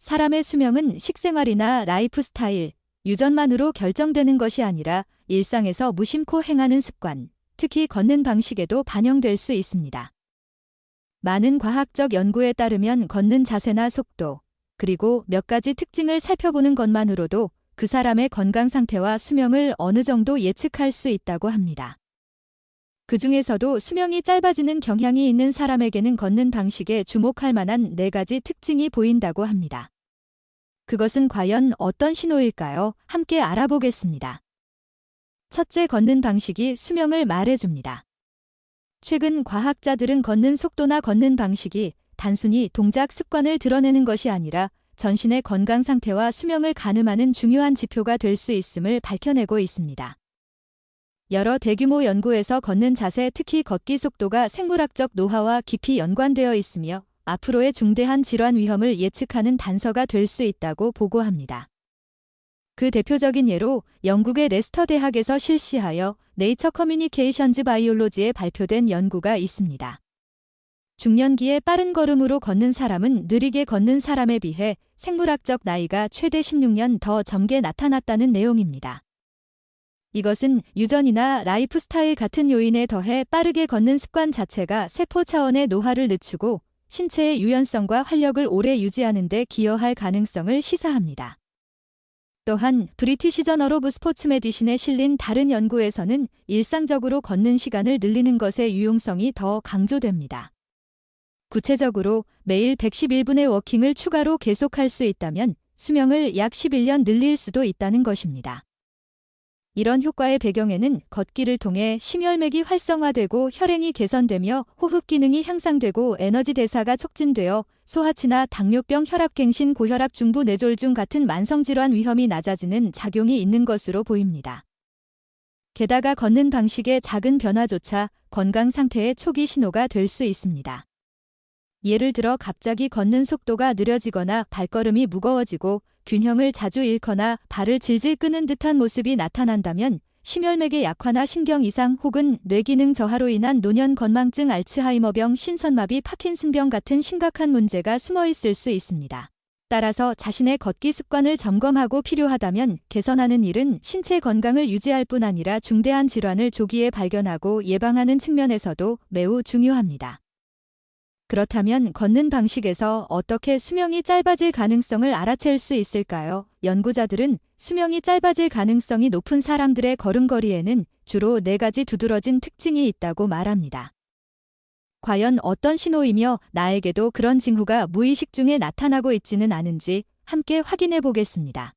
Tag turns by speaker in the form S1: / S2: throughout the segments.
S1: 사람의 수명은 식생활이나 라이프 스타일, 유전만으로 결정되는 것이 아니라 일상에서 무심코 행하는 습관, 특히 걷는 방식에도 반영될 수 있습니다. 많은 과학적 연구에 따르면 걷는 자세나 속도, 그리고 몇 가지 특징을 살펴보는 것만으로도 그 사람의 건강 상태와 수명을 어느 정도 예측할 수 있다고 합니다. 그 중에서도 수명이 짧아지는 경향이 있는 사람에게는 걷는 방식에 주목할 만한 4가지 특징이 보인다고 합니다. 그것은 과연 어떤 신호일까요? 함께 알아보겠습니다. 첫째, 걷는 방식이 수명을 말해줍니다. 최근 과학자들은 걷는 속도나 걷는 방식이 단순히 동작 습관을 드러내는 것이 아니라 전신의 건강 상태와 수명을 가늠하는 중요한 지표가 될 수 있음을 밝혀내고 있습니다. 여러 대규모 연구에서 걷는 자세, 특히 걷기 속도가 생물학적 노화와 깊이 연관되어 있으며 앞으로의 중대한 질환 위험을 예측하는 단서가 될 수 있다고 보고합니다. 그 대표적인 예로 영국의 레스터 대학에서 실시하여 네이처 커뮤니케이션즈 바이올로지에 발표된 연구가 있습니다. 중년기에 빠른 걸음으로 걷는 사람은 느리게 걷는 사람에 비해 생물학적 나이가 최대 16년 더 젊게 나타났다는 내용입니다. 이것은 유전이나 라이프 스타일 같은 요인에 더해 빠르게 걷는 습관 자체가 세포 차원의 노화를 늦추고 신체의 유연성과 활력을 오래 유지하는 데 기여할 가능성을 시사합니다. 또한 브리티시 저널 오브 스포츠 메디신에 실린 다른 연구에서는 일상적으로 걷는 시간을 늘리는 것의 유용성이 더 강조됩니다. 구체적으로 매일 111분의 워킹을 추가로 계속할 수 있다면 수명을 약 11년 늘릴 수도 있다는 것입니다. 이런 효과의 배경에는 걷기를 통해 심혈맥이 활성화되고 혈행이 개선되며 호흡 기능이 향상되고 에너지 대사가 촉진되어 소아치나 당뇨병, 혈압갱신, 고혈압, 중부 뇌졸중 같은 만성질환 위험이 낮아지는 작용이 있는 것으로 보입니다. 게다가 걷는 방식의 작은 변화조차 건강 상태의 초기 신호가 될 수 있습니다. 예를 들어 갑자기 걷는 속도가 느려지거나 발걸음이 무거워지고 균형을 자주 잃거나 발을 질질 끄는 듯한 모습이 나타난다면 심혈맥의 약화나 신경 이상 혹은 뇌기능 저하로 인한 노년 건망증, 알츠하이머병, 신선마비, 파킨슨병 같은 심각한 문제가 숨어 있을 수 있습니다. 따라서 자신의 걷기 습관을 점검하고 필요하다면 개선하는 일은 신체 건강을 유지할 뿐 아니라 중대한 질환을 조기에 발견하고 예방하는 측면에서도 매우 중요합니다. 그렇다면 걷는 방식에서 어떻게 수명이 짧아질 가능성을 알아챌 수 있을까요? 연구자들은 수명이 짧아질 가능성이 높은 사람들의 걸음걸이에는 주로 4가지 두드러진 특징이 있다고 말합니다. 과연 어떤 신호이며 나에게도 그런 징후가 무의식 중에 나타나고 있지는 않은지 함께 확인해 보겠습니다.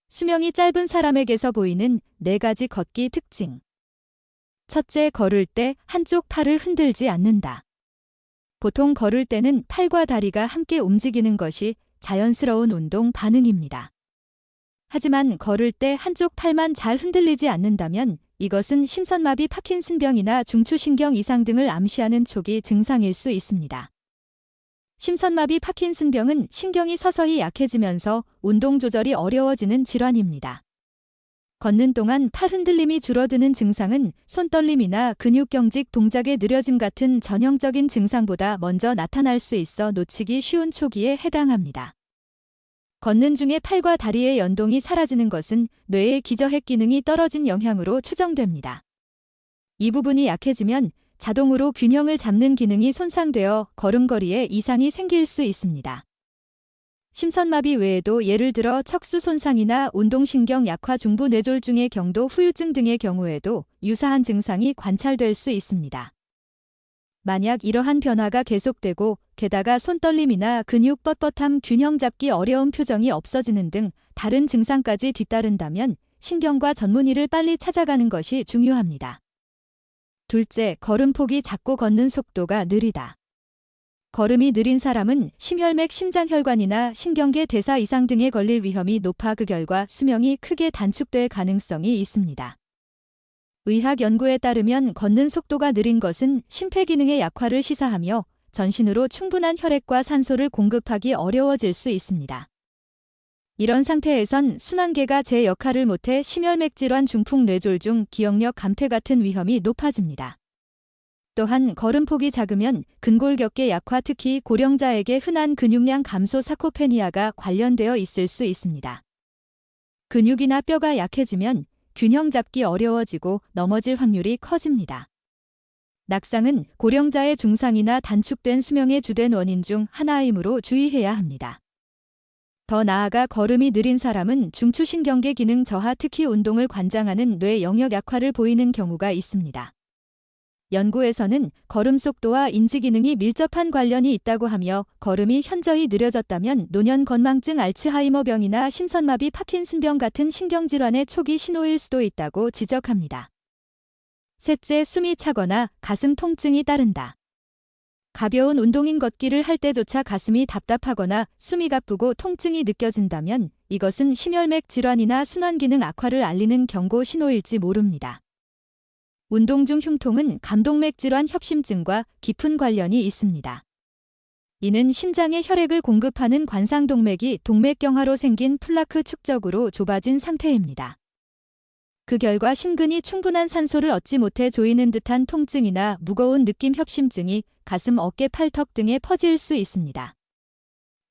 S1: 수명이 짧은 사람에게서 보이는 4가지 걷기 특징. 첫째, 걸을 때 한쪽 팔을 흔들지 않는다. 보통 걸을 때는 팔과 다리가 함께 움직이는 것이 자연스러운 운동 반응입니다. 하지만 걸을 때 한쪽 팔만 잘 흔들리지 않는다면 이것은 심선마비, 파킨슨병이나 중추신경 이상 등을 암시하는 초기 증상일 수 있습니다. 심선마비, 파킨슨병은 신경이 서서히 약해지면서 운동 조절이 어려워지는 질환입니다. 걷는 동안 팔 흔들림이 줄어드는 증상은 손떨림이나 근육경직, 동작의 느려짐 같은 전형적인 증상보다 먼저 나타날 수 있어 놓치기 쉬운 초기에 해당합니다. 걷는 중에 팔과 다리의 연동이 사라지는 것은 뇌의 기저핵 기능이 떨어진 영향으로 추정됩니다. 이 부분이 약해지면 자동으로 균형을 잡는 기능이 손상되어 걸음걸이에 이상이 생길 수 있습니다. 심선마비 외에도 예를 들어 척수 손상이나 운동신경 약화, 중부 뇌졸중의 경도, 후유증 등의 경우에도 유사한 증상이 관찰될 수 있습니다. 만약 이러한 변화가 계속되고 게다가 손떨림이나 근육 뻣뻣함, 균형 잡기 어려운 표정이 없어지는 등 다른 증상까지 뒤따른다면 신경과 전문의를 빨리 찾아가는 것이 중요합니다. 둘째, 걸음폭이 작고 걷는 속도가 느리다. 걸음이 느린 사람은 심혈맥, 심장혈관이나 신경계 대사 이상 등에 걸릴 위험이 높아 그 결과 수명이 크게 단축될 가능성이 있습니다. 의학 연구에 따르면 걷는 속도가 느린 것은 심폐기능의 약화를 시사하며 전신으로 충분한 혈액과 산소를 공급하기 어려워질 수 있습니다. 이런 상태에선 순환계가 제 역할을 못해 심혈맥 질환, 중풍, 뇌졸중, 기억력 감퇴 같은 위험이 높아집니다. 또한 걸음폭이 작으면 근골격계 약화, 특히 고령자에게 흔한 근육량 감소 사코페니아가 관련되어 있을 수 있습니다. 근육이나 뼈가 약해지면 균형 잡기 어려워지고 넘어질 확률이 커집니다. 낙상은 고령자의 중상이나 단축된 수명의 주된 원인 중 하나이므로 주의해야 합니다. 더 나아가 걸음이 느린 사람은 중추신경계 기능 저하, 특히 운동을 관장하는 뇌 영역 약화를 보이는 경우가 있습니다. 연구에서는 걸음 속도와 인지 기능이 밀접한 관련이 있다고 하며, 걸음이 현저히 느려졌다면 노년 건망증, 알츠하이머병이나 심선마비, 파킨슨병 같은 신경질환의 초기 신호일 수도 있다고 지적합니다. 셋째, 숨이 차거나 가슴 통증이 따른다. 가벼운 운동인 걷기를 할 때조차 가슴이 답답하거나 숨이 가쁘고 통증이 느껴진다면 이것은 심혈맥 질환이나 순환기능 악화를 알리는 경고 신호일지 모릅니다. 운동 중 흉통은 감동맥 질환, 협심증과 깊은 관련이 있습니다. 이는 심장에 혈액을 공급하는 관상동맥이 동맥경화로 생긴 플라크 축적으로 좁아진 상태입니다. 그 결과 심근이 충분한 산소를 얻지 못해 조이는 듯한 통증이나 무거운 느낌, 협심증이 가슴, 어깨, 팔턱 등에 퍼질 수 있습니다.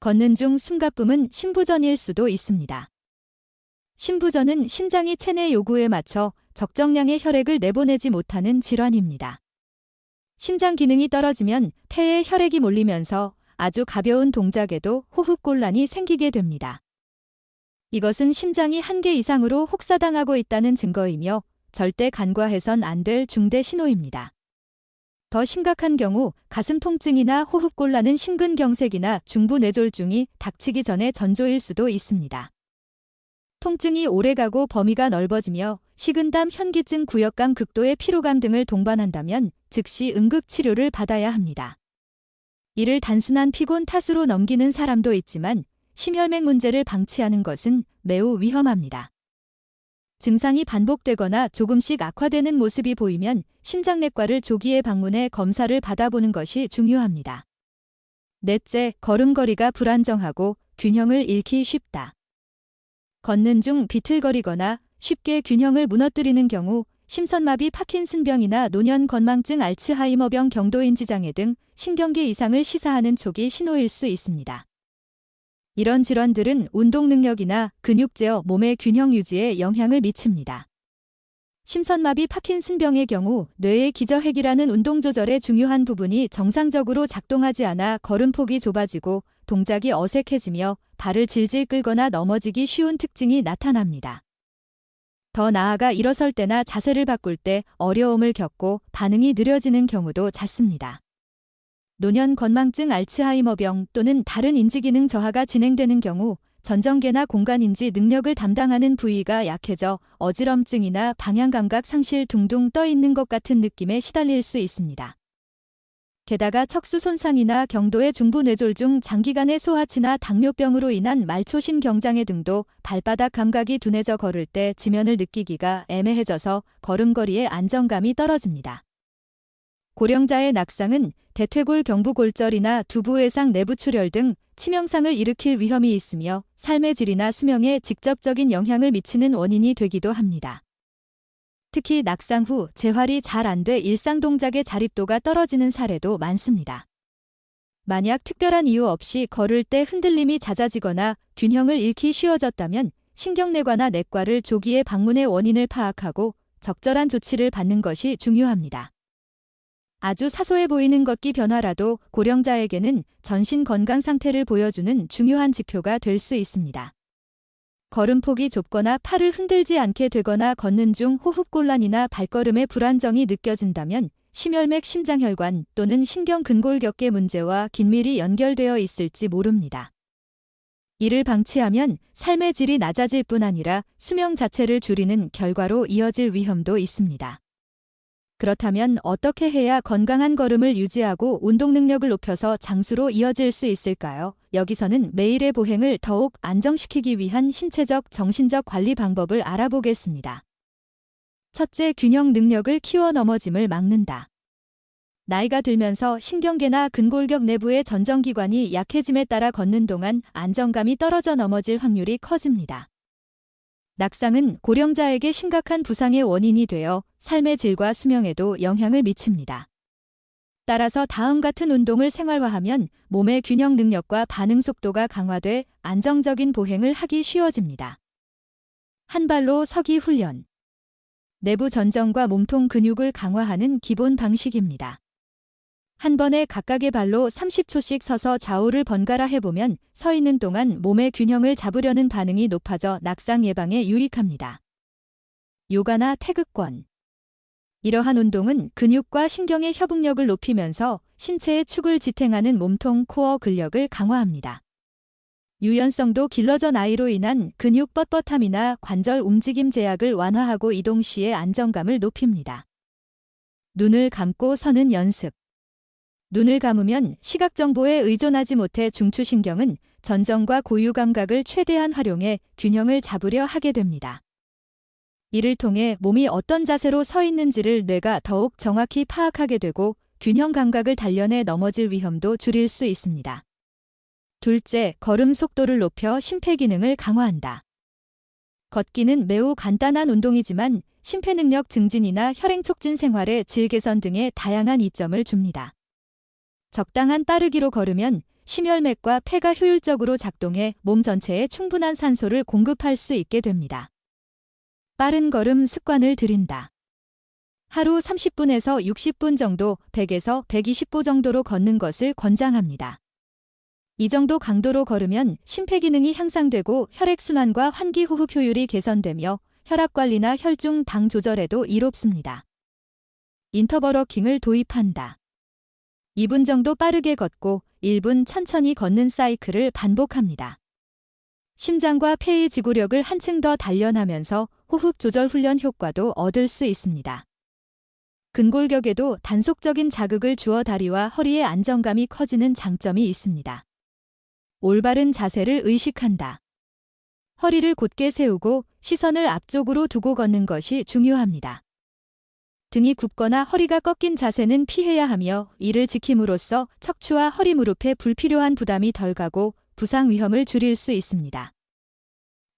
S1: 걷는 중 숨가쁨은 심부전일 수도 있습니다. 심부전은 심장이 체내 요구에 맞춰 적정량의 혈액을 내보내지 못하는 질환입니다. 심장 기능이 떨어지면 폐에 혈액이 몰리면서 아주 가벼운 동작에도 호흡곤란이 생기게 됩니다. 이것은 심장이 한계 이상으로 혹사당하고 있다는 증거이며 절대 간과해선 안 될 중대 신호입니다. 더 심각한 경우 가슴 통증이나 호흡곤란은 심근경색이나 중부뇌졸중이 닥치기 전에 전조일 수도 있습니다. 통증이 오래가고 범위가 넓어지며 식은땀, 현기증, 구역감, 극도의 피로감 등을 동반한다면 즉시 응급치료를 받아야 합니다. 이를 단순한 피곤 탓으로 넘기는 사람도 있지만 심혈맥 문제를 방치하는 것은 매우 위험합니다. 증상이 반복되거나 조금씩 악화되는 모습이 보이면 심장내과를 조기에 방문해 검사를 받아보는 것이 중요합니다. 넷째, 걸음걸이가 불안정하고 균형을 잃기 쉽다. 걷는 중 비틀거리거나 쉽게 균형을 무너뜨리는 경우 심선마비, 파킨슨병이나 노년 건망증, 알츠하이머병, 경도인지장애 등 신경계 이상을 시사하는 초기 신호일 수 있습니다. 이런 질환들은 운동 능력이나 근육 제어, 몸의 균형 유지에 영향을 미칩니다. 심선마비, 파킨슨병의 경우 뇌의 기저핵이라는 운동 조절의 중요한 부분이 정상적으로 작동하지 않아 걸음폭이 좁아지고 동작이 어색해지며 발을 질질 끌거나 넘어지기 쉬운 특징이 나타납니다. 더 나아가 일어설 때나 자세를 바꿀 때 어려움을 겪고 반응이 느려지는 경우도 잦습니다. 노년 건망증, 알츠하이머병 또는 다른 인지기능 저하가 진행되는 경우 전정계나 공간인지 능력을 담당하는 부위가 약해져 어지럼증이나 방향감각 상실, 둥둥 떠 있는 것 같은 느낌에 시달릴 수 있습니다. 게다가 척수 손상이나 경도의 중부뇌졸중, 장기간의 소화치나 당뇨병으로 인한 말초신경장애 등도 발바닥 감각이 둔해져 걸을 때 지면을 느끼기가 애매해져서 걸음걸이의 안정감이 떨어집니다. 고령자의 낙상은 대퇴골, 경부골절이나 두부외상, 내부출혈 등 치명상을 일으킬 위험이 있으며 삶의 질이나 수명에 직접적인 영향을 미치는 원인이 되기도 합니다. 특히 낙상 후 재활이 잘 안 돼 일상 동작의 자립도가 떨어지는 사례도 많습니다. 만약 특별한 이유 없이 걸을 때 흔들림이 잦아지거나 균형을 잃기 쉬워졌다면 신경내과나 내과를 조기에 방문해 원인을 파악하고 적절한 조치를 받는 것이 중요합니다. 아주 사소해 보이는 걷기 변화라도 고령자에게는 전신 건강 상태를 보여주는 중요한 지표가 될 수 있습니다. 걸음폭이 좁거나 팔을 흔들지 않게 되거나 걷는 중 호흡곤란이나 발걸음에 불안정이 느껴진다면 심혈맥, 심장혈관 또는 신경근골격계 문제와 긴밀히 연결되어 있을지 모릅니다. 이를 방치하면 삶의 질이 낮아질 뿐 아니라 수명 자체를 줄이는 결과로 이어질 위험도 있습니다. 그렇다면 어떻게 해야 건강한 걸음을 유지하고 운동 능력을 높여서 장수로 이어질 수 있을까요? 여기서는 매일의 보행을 더욱 안정시키기 위한 신체적, 정신적 관리 방법을 알아보겠습니다. 첫째, 균형 능력을 키워 넘어짐을 막는다. 나이가 들면서 신경계나 근골격 내부의 전정기관이 약해짐에 따라 걷는 동안 안정감이 떨어져 넘어질 확률이 커집니다. 낙상은 고령자에게 심각한 부상의 원인이 되어 삶의 질과 수명에도 영향을 미칩니다. 따라서 다음 같은 운동을 생활화하면 몸의 균형 능력과 반응 속도가 강화돼 안정적인 보행을 하기 쉬워집니다. 한 발로 서기 훈련. 내부 전정과 몸통 근육을 강화하는 기본 방식입니다. 한 번에 각각의 발로 30초씩 서서 좌우를 번갈아 해보면 서 있는 동안 몸의 균형을 잡으려는 반응이 높아져 낙상 예방에 유익합니다. 요가나 태극권. 이러한 운동은 근육과 신경의 협응력을 높이면서 신체의 축을 지탱하는 몸통 코어 근력을 강화합니다. 유연성도 길러져 나이로 인한 근육 뻣뻣함이나 관절 움직임 제약을 완화하고 이동 시의 안정감을 높입니다. 눈을 감고 서는 연습. 눈을 감으면 시각 정보에 의존하지 못해 중추신경은 전정과 고유 감각을 최대한 활용해 균형을 잡으려 하게 됩니다. 이를 통해 몸이 어떤 자세로 서 있는지를 뇌가 더욱 정확히 파악하게 되고 균형 감각을 단련해 넘어질 위험도 줄일 수 있습니다. 둘째, 걸음 속도를 높여 심폐기능을 강화한다. 걷기는 매우 간단한 운동이지만 심폐능력 증진이나 혈행 촉진 생활의 질 개선 등의 다양한 이점을 줍니다. 적당한 빠르기로 걸으면 심혈맥과 폐가 효율적으로 작동해 몸 전체에 충분한 산소를 공급할 수 있게 됩니다. 빠른 걸음 습관을 들인다. 하루 30분에서 60분 정도 100에서 120보 정도로 걷는 것을 권장합니다. 이 정도 강도로 걸으면 심폐기능이 향상되고 혈액순환과 환기호흡 효율이 개선되며 혈압관리나 혈중 당 조절에도 이롭습니다. 인터벌 워킹을 도입한다. 2분 정도 빠르게 걷고 1분 천천히 걷는 사이클을 반복합니다. 심장과 폐의 지구력을 한층 더 단련하면서 호흡 조절 훈련 효과도 얻을 수 있습니다. 근골격에도 단속적인 자극을 주어 다리와 허리의 안정감이 커지는 장점이 있습니다. 올바른 자세를 의식한다. 허리를 곧게 세우고 시선을 앞쪽으로 두고 걷는 것이 중요합니다. 등이 굽거나 허리가 꺾인 자세는 피해야 하며 이를 지킴으로써 척추와 허리 무릎에 불필요한 부담이 덜 가고 부상 위험을 줄일 수 있습니다.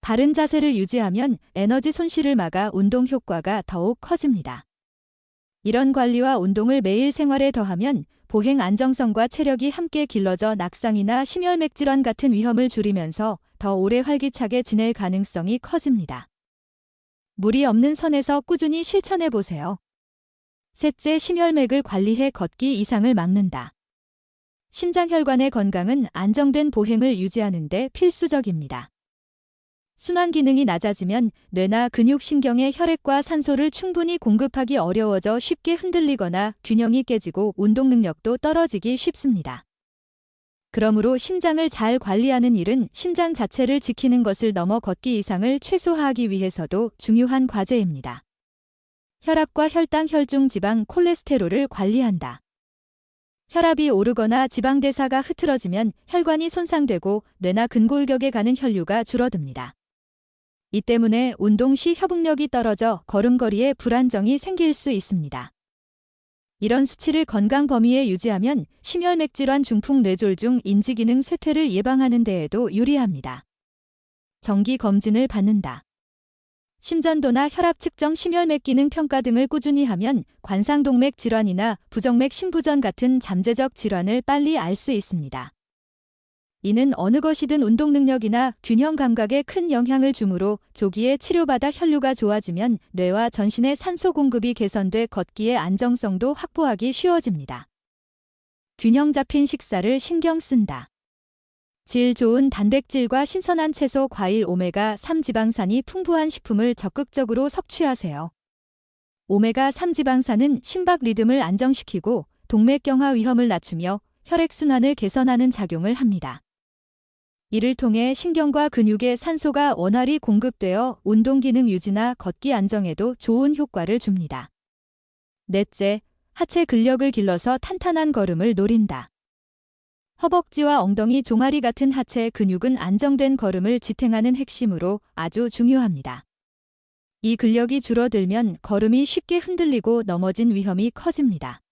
S1: 바른 자세를 유지하면 에너지 손실을 막아 운동 효과가 더욱 커집니다. 이런 관리와 운동을 매일 생활에 더하면 보행 안정성과 체력이 함께 길러져 낙상이나 심혈맥 질환 같은 위험을 줄이면서 더 오래 활기차게 지낼 가능성이 커집니다. 무리 없는 선에서 꾸준히 실천해 보세요. 셋째, 심혈맥을 관리해 걷기 이상을 막는다. 심장혈관의 건강은 안정된 보행을 유지하는 데 필수적입니다. 순환 기능이 낮아지면 뇌나 근육신경에 혈액과 산소를 충분히 공급하기 어려워져 쉽게 흔들리거나 균형이 깨지고 운동 능력도 떨어지기 쉽습니다. 그러므로 심장을 잘 관리하는 일은 심장 자체를 지키는 것을 넘어 걷기 이상을 최소화하기 위해서도 중요한 과제입니다. 혈압과 혈당, 혈중 지방, 콜레스테롤을 관리한다. 혈압이 오르거나 지방대사가 흐트러지면 혈관이 손상되고 뇌나 근골격에 가는 혈류가 줄어듭니다. 이 때문에 운동 시 협응력이 떨어져 걸음걸이에 불안정이 생길 수 있습니다. 이런 수치를 건강 범위에 유지하면 심혈맥 질환, 중풍, 뇌졸중, 인지기능 쇠퇴를 예방하는 데에도 유리합니다. 정기 검진을 받는다. 심전도나 혈압 측정, 심혈맥 기능 평가 등을 꾸준히 하면 관상동맥 질환이나 부정맥 심부전 같은 잠재적 질환을 빨리 알 수 있습니다. 이는 어느 것이든 운동 능력이나 균형 감각에 큰 영향을 주므로 조기에 치료받아 혈류가 좋아지면 뇌와 전신의 산소 공급이 개선돼 걷기의 안정성도 확보하기 쉬워집니다. 균형 잡힌 식사를 신경 쓴다. 질 좋은 단백질과 신선한 채소, 과일, 오메가3 지방산이 풍부한 식품을 적극적으로 섭취하세요. 오메가3 지방산은 심박 리듬을 안정시키고 동맥경화 위험을 낮추며 혈액순환을 개선하는 작용을 합니다. 이를 통해 신경과 근육에 산소가 원활히 공급되어 운동 기능 유지나 걷기 안정에도 좋은 효과를 줍니다. 넷째, 하체 근력을 길러서 탄탄한 걸음을 노린다. 허벅지와 엉덩이, 종아리 같은 하체 근육은 안정된 걸음을 지탱하는 핵심으로 아주 중요합니다. 이 근력이 줄어들면 걸음이 쉽게 흔들리고 넘어진 위험이 커집니다.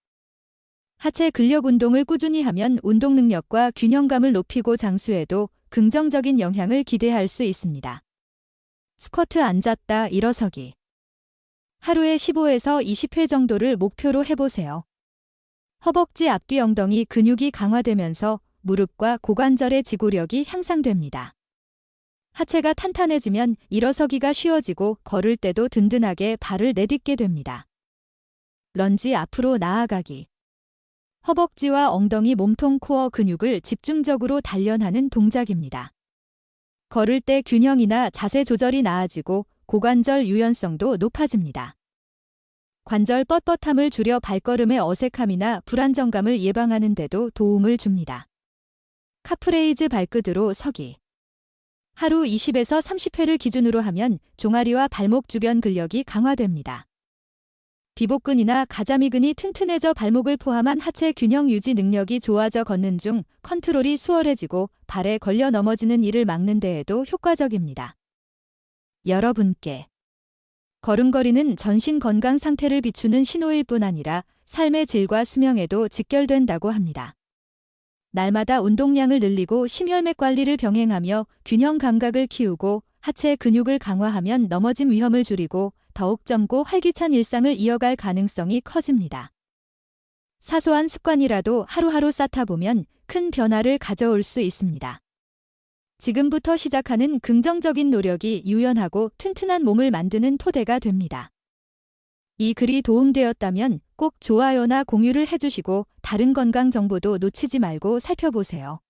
S1: 하체 근력 운동을 꾸준히 하면 운동 능력과 균형감을 높이고 장수에도 긍정적인 영향을 기대할 수 있습니다. 스쿼트, 앉았다 일어서기. 하루에 15에서 20회 정도를 목표로 해보세요. 허벅지 앞뒤 엉덩이 근육이 강화되면서 무릎과 고관절의 지구력이 향상됩니다. 하체가 탄탄해지면 일어서기가 쉬워지고 걸을 때도 든든하게 발을 내딛게 됩니다. 런지 앞으로 나아가기. 허벅지와 엉덩이 몸통 코어 근육을 집중적으로 단련하는 동작입니다. 걸을 때 균형이나 자세 조절이 나아지고 고관절 유연성도 높아집니다. 관절 뻣뻣함을 줄여 발걸음의 어색함이나 불안정감을 예방하는 데도 도움을 줍니다. 카프레이즈 발끝으로 서기. 하루 20에서 30회를 기준으로 하면 종아리와 발목 주변 근력이 강화됩니다. 비복근이나 가자미근이 튼튼해져 발목을 포함한 하체 균형 유지 능력이 좋아져 걷는 중 컨트롤이 수월해지고 발에 걸려 넘어지는 일을 막는 데에도 효과적입니다. 여러분께 걸음걸이는 전신 건강 상태를 비추는 신호일 뿐 아니라 삶의 질과 수명에도 직결된다고 합니다. 날마다 운동량을 늘리고 심혈맥 관리를 병행하며 균형 감각을 키우고 하체 근육을 강화하면 넘어짐 위험을 줄이고 더욱 젊고 활기찬 일상을 이어갈 가능성이 커집니다. 사소한 습관이라도 하루하루 쌓다 보면 큰 변화를 가져올 수 있습니다. 지금부터 시작하는 긍정적인 노력이 유연하고 튼튼한 몸을 만드는 토대가 됩니다. 이 글이 도움되었다면 꼭 좋아요나 공유를 해주시고 다른 건강 정보도 놓치지 말고 살펴보세요.